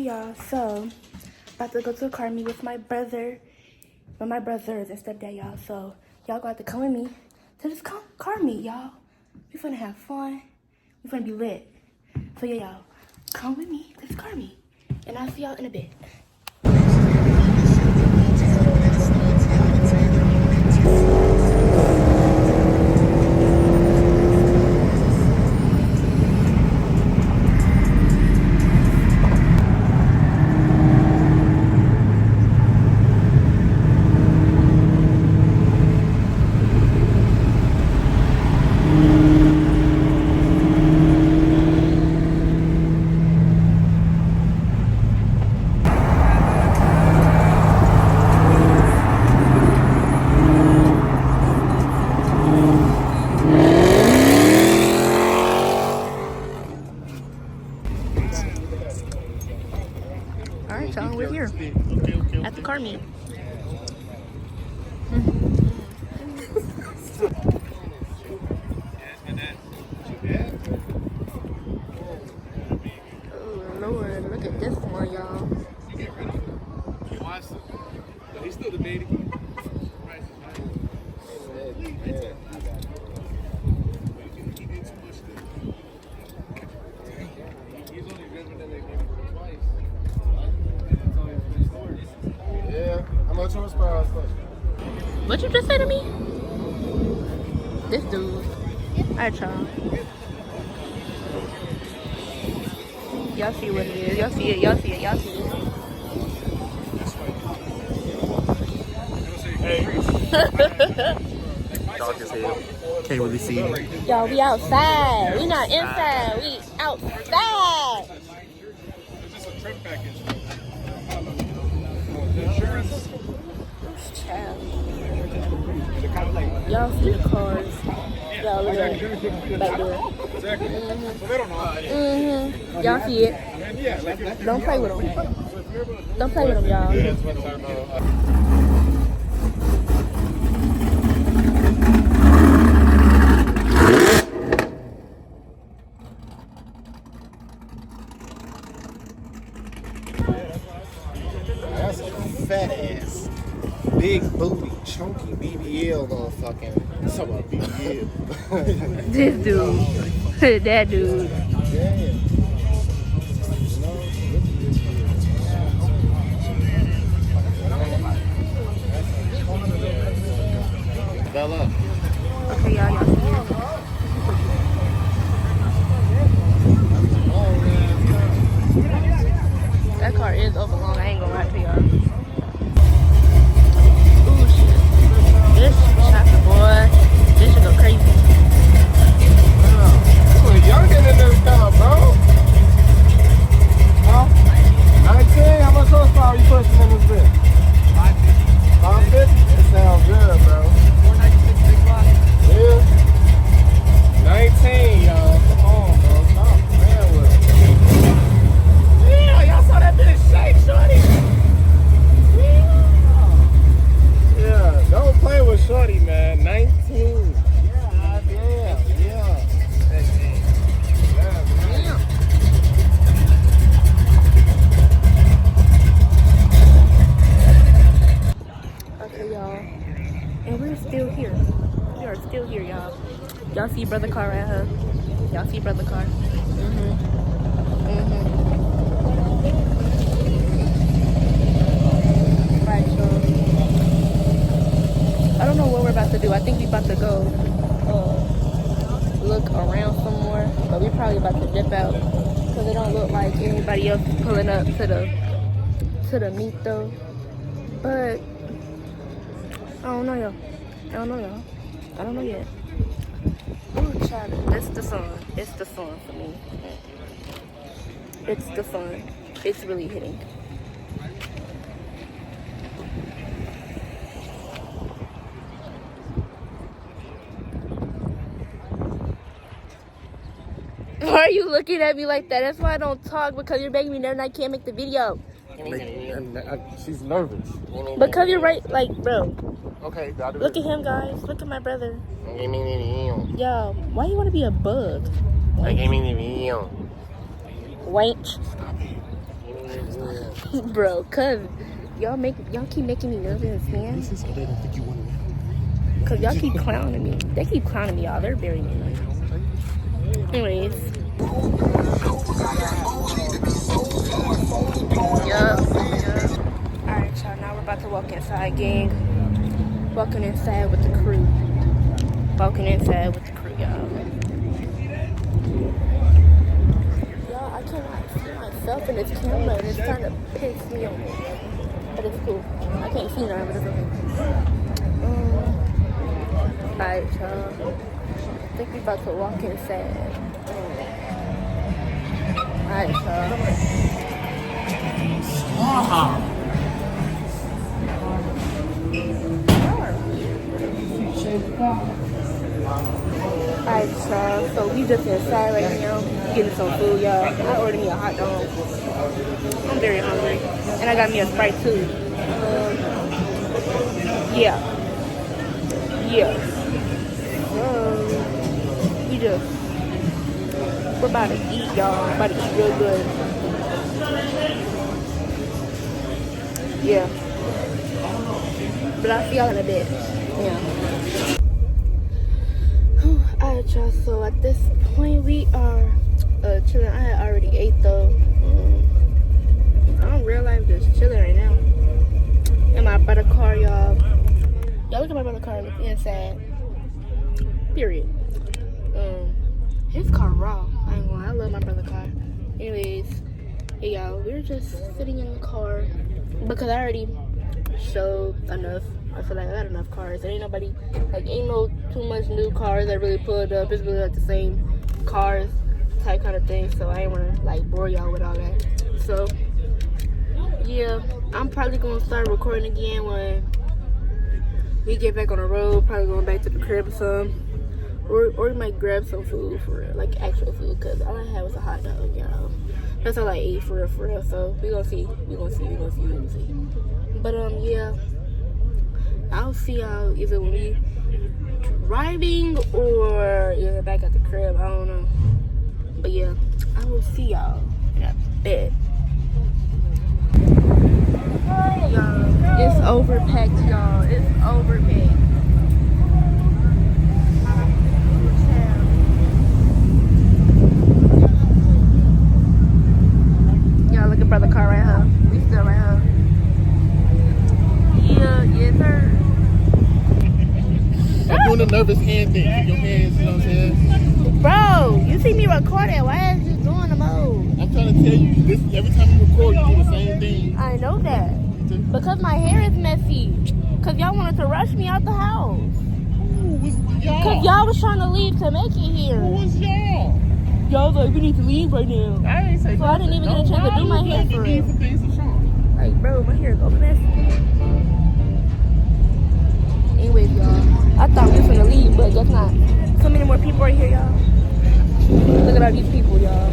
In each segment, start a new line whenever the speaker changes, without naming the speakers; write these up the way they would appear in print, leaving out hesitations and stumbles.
y'all, so about to go to a car meet with my brother. Well, my brothers and stepdad, y'all. So y'all got to come with me to this car meet, y'all. We finna have fun. We finna be lit. So yeah, y'all, come with me to this car meet, and I'll see y'all in a bit. All right, y'all, we're here at the car meet. Oh Lord, look at this one, y'all.
He's still debating.
What you just say to me? This dude. Alright, y'all. Y'all see what it is. Y'all see it. Y'all see it. Y'all see it.
Dark as hell. Can't really see it.
Y'all, we outside. We not inside. We outside. Y'all see the cars. Y'all look at it back there. Y'all see it. Don't play with them. Don't play with them, y'all.
That's a fat ass, big booty, chunky BBL motherfucking. It's about BBL.
This dude. That dude.
Yeah. Bella.
Okay, y'all see it. That car is over long. I ain't gonna lie to y'all. Ooh, shit. This chopper, boy. This should go crazy.
Y'all getting in this car, bro. Huh? 19? How much horsepower are you pushing in this bitch? 550? It sounds good, bro. 496 big block. Yeah. 19, y'all. Come on, bro. Stop playing with it. Yeah, y'all saw that bitch shake, shorty. Yeah, don't play with shorty, man. 19. Yeah.
Okay, y'all. And we're still here. We are still here, y'all. Y'all see brother car right here? Y'all see brother car? Right, y'all. I don't know what we're about to do. I think we about to go look around some more, but we probably about to dip out because it don't look like anybody else is pulling up to the meet though. But I don't know, y'all. I don't know yet. Ooh, child, it's the sun. It's the sun for me. It's the sun. It's really hitting. Why are you looking at me like that? That's why I don't talk, because you're making me nervous and I can't make the video.
She's nervous.
Because you're right, like, bro.
Okay, got it.
Look at him, guys. Look at my brother. Yo, why you want to be a bug? Wench. Bro, cause y'all keep making me nervous, man.
This is so they don't think you want to.
Cause y'all keep clowning me. They keep clowning me, y'all. They're very mean. Anyways. Yup. Alright, y'all. Now we're about to walk inside, gang. Walking inside with the crew. Walking inside with the crew, y'all. Y'all, I cannot see myself in this camera, and it's trying to piss me off. But it's cool. I can't see nothing, but it's okay. Alright, y'all. I think we're about to walk inside. Alright, y'all. Alright, y'all. So we just inside right now, getting some food, y'all. I ordered me a hot dog. I'm very hungry, and I got me a Sprite too. Yeah. We're about to eat, y'all. About to eat real good. Yeah. But I'll see y'all in a bit. Yeah. Alright, y'all. So at this point, we are chilling. I had already ate though. I don't realize I'm just chilling right now. In my brother car, y'all. Y'all look at my brother car. Look inside. Period. His car raw. I ain't gonna lie, I love my brother's car. Anyways, hey y'all, we're just sitting in the car because I already showed enough. I feel like I got enough cars. There ain't nobody, like, ain't no too much new cars that really pulled up. It's really like the same cars type kind of thing. So I ain't wanna like bore y'all with all that. So yeah, I'm probably gonna start recording again when we get back on the road. Probably going back to the crib or something. Or we might grab some food for real, like actual food, because all I had was a hot dog, y'all. That's all I ate for real. So we gonna see. But yeah, I'll see y'all either when we driving or either back at the crib. I don't know. But yeah, I will see y'all in a bit. Y'all, it's overpacked, y'all. It's overpacked. Y'all, look at brother car right here. We still right here. Yeah, yes sir.
I'm doing the nervous hand thing. Keep your hands, you know what I'm saying?
Bro, you see me recording. Why is you doing the mode?
I'm trying to tell you, this every time you record, you do the same thing.
I know that. Because my hair is messy. Because y'all wanted to rush me out the house.
Who was y'all?
Because y'all was trying to leave to make it here.
Who was y'all?
Y'all was like, we need to leave right now.
I ain't say
so I didn't even get a chance to do my hair for real. Like, bro, my hair is over messy. Anyways, y'all, I thought we was gonna leave, but guess not. So many more people right here, y'all. Look at all these people, y'all.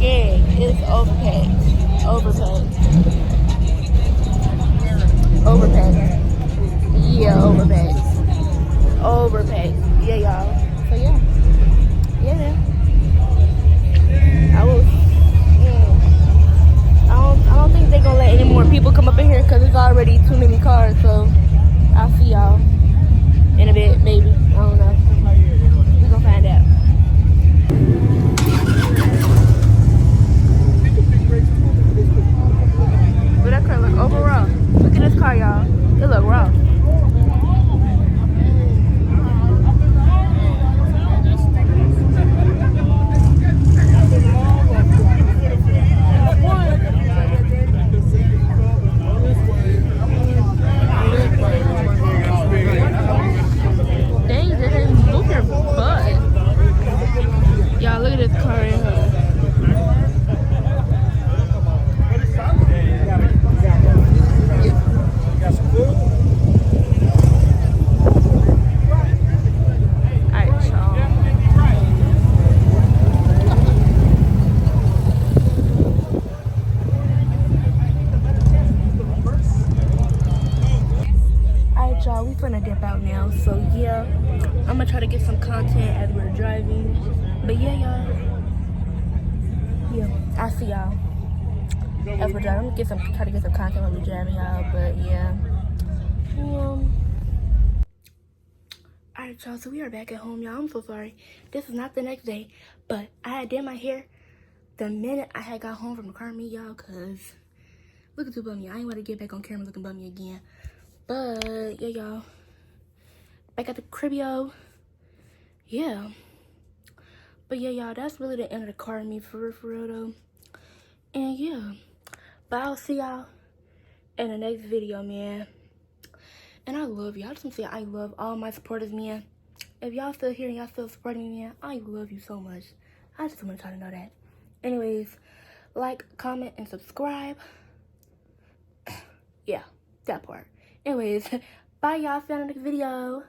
Gang, it's overpacked. Yeah, overpacked. Yeah, y'all. So yeah, man. I don't think they're gonna let any more people come up in here because there's already too many cars. So I'll see y'all in a bit, maybe. I don't know. We're gonna find out. But that car look overall. Look at this car, y'all. It look raw. Y'all, look at this car in here. Alright, y'all. Alright, y'all, we finna dip out now. So yeah, I'm gonna try to get some content as we're driving. But yeah, y'all. Yeah, I'll see y'all. That's what I'm gonna try to get some content while we driving, y'all. But yeah. Alright, y'all, so we are back at home, y'all. I'm so sorry. This is not the next day, but I had did my hair the minute I had got home from the car meet, y'all, because looking too bummy. I ain't want to get back on camera looking bummy again. But, yeah, y'all. Back at the cribio. Yeah. But, yeah, y'all, that's really the end of the car meet for real, though. And, yeah. But I'll see y'all in the next video, man. And I love you. I just want to say I love all my supporters, man. If y'all still here and y'all still supporting me, man, I love you so much. I just want y'all to know that. Anyways, like, comment, and subscribe. Yeah, that part. Anyways, bye, y'all. See you in the next video.